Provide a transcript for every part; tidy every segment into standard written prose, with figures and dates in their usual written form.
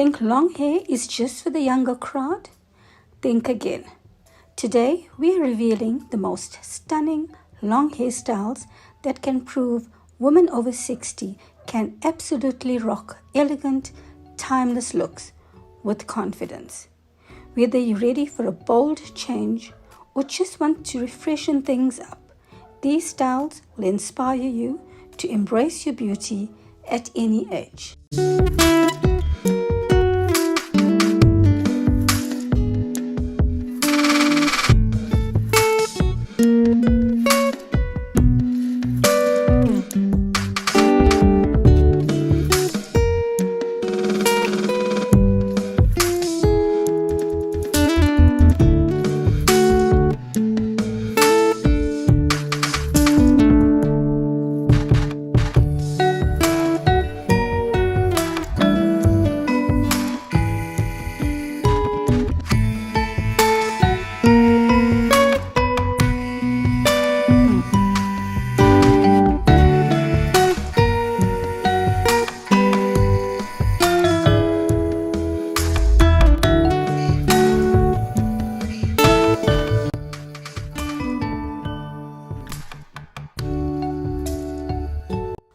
Think long hair is just for the younger crowd? Think again. Today, we are revealing the most stunning long hairstyles that can prove women over 60 can absolutely rock elegant, timeless looks with confidence. Whether you're ready for a bold change or just want to freshen things up, these styles will inspire you to embrace your beauty at any age.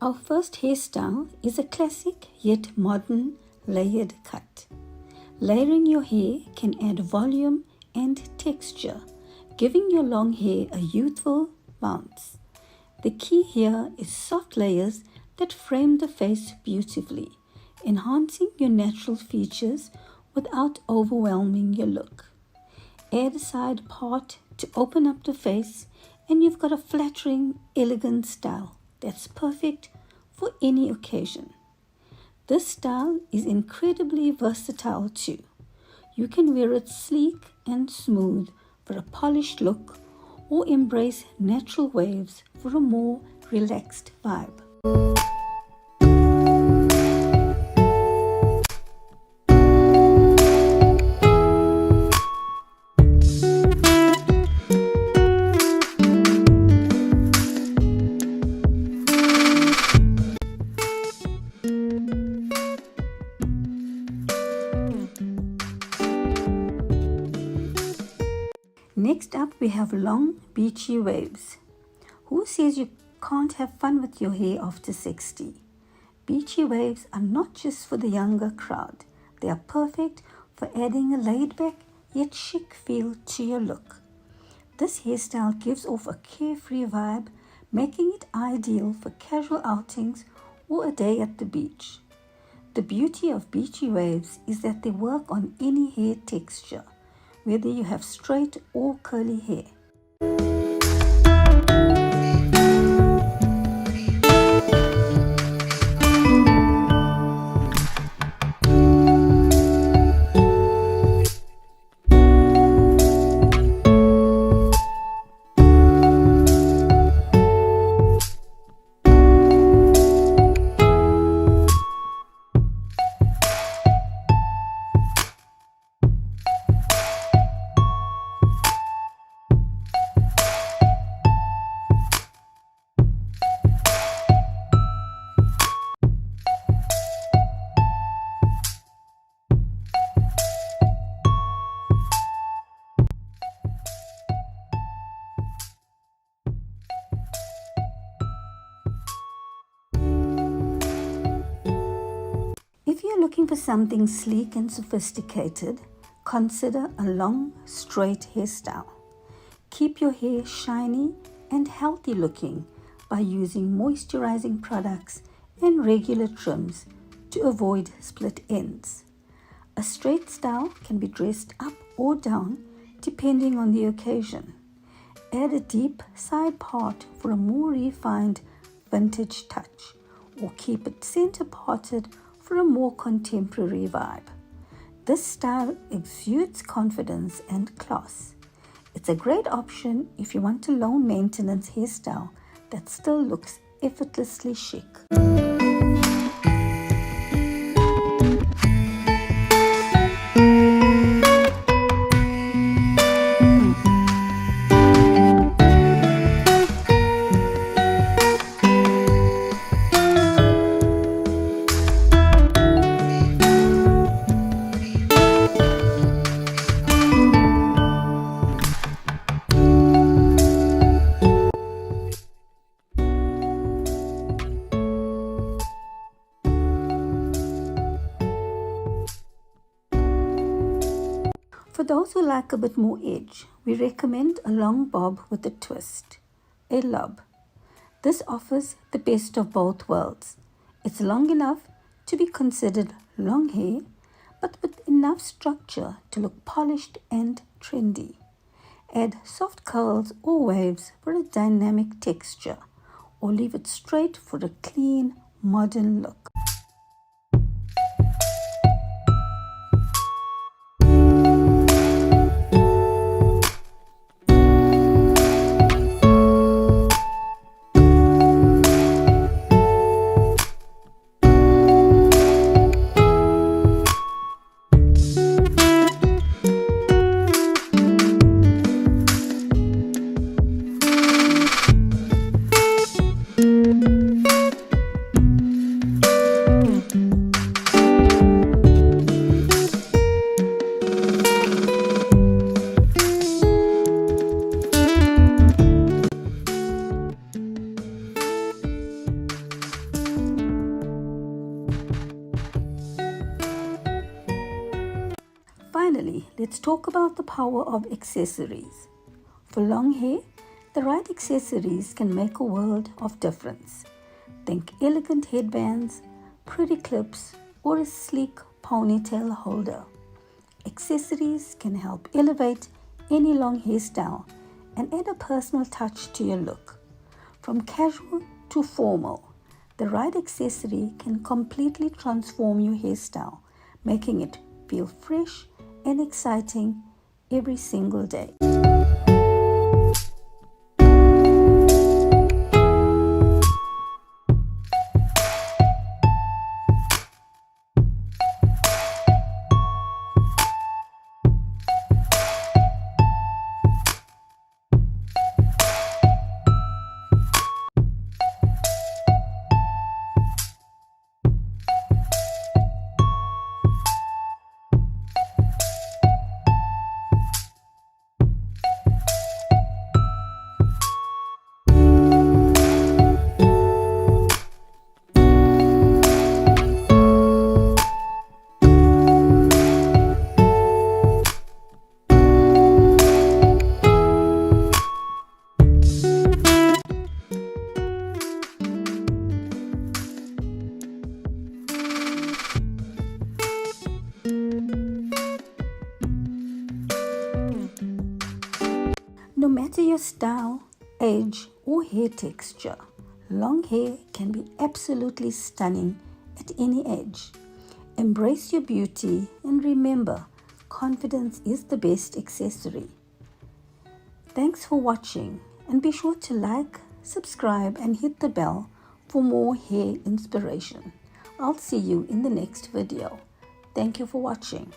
Our first hairstyle is a classic yet modern layered cut. Layering your hair can add volume and texture, giving your long hair a youthful bounce. The key here is soft layers that frame the face beautifully, enhancing your natural features without overwhelming your look. Add a side part to open up the face, and you've got a flattering, elegant style that's perfect for any occasion. This style is incredibly versatile too. You can wear it sleek and smooth for a polished look, or embrace natural waves for a more relaxed vibe. Next up, we have long, beachy waves. Who says you can't have fun with your hair after 60? Beachy waves are not just for the younger crowd. They are perfect for adding a laid-back yet chic feel to your look. This hairstyle gives off a carefree vibe, making it ideal for casual outings or a day at the beach. The beauty of beachy waves is that they work on any hair texture, whether you have straight or curly hair. If you're looking for something sleek and sophisticated, consider a long, straight hairstyle. Keep your hair shiny and healthy looking by using moisturizing products and regular trims to avoid split ends. A straight style can be dressed up or down depending on the occasion. Add a deep side part for a more refined vintage touch, or keep it center parted for a more contemporary vibe. This style exudes confidence and class. It's a great option if you want a low maintenance hairstyle that still looks effortlessly chic. For those who like a bit more edge, we recommend a long bob with a twist, a lob. This offers the best of both worlds. It's long enough to be considered long hair, but with enough structure to look polished and trendy. Add soft curls or waves for a dynamic texture, or leave it straight for a clean, modern look. Finally, let's talk about the power of accessories. For long hair, the right accessories can make a world of difference. Think elegant headbands, pretty clips, or a sleek ponytail holder. Accessories can help elevate any long hairstyle and add a personal touch to your look. From casual to formal, the right accessory can completely transform your hairstyle, making it feel fresh and exciting every single day. No matter your style, age, or hair texture, long hair can be absolutely stunning at any age. Embrace your beauty and remember, confidence is the best accessory. Thanks for watching, and be sure to like, subscribe, and hit the bell for more hair inspiration. I'll see you in the next video. Thank you for watching.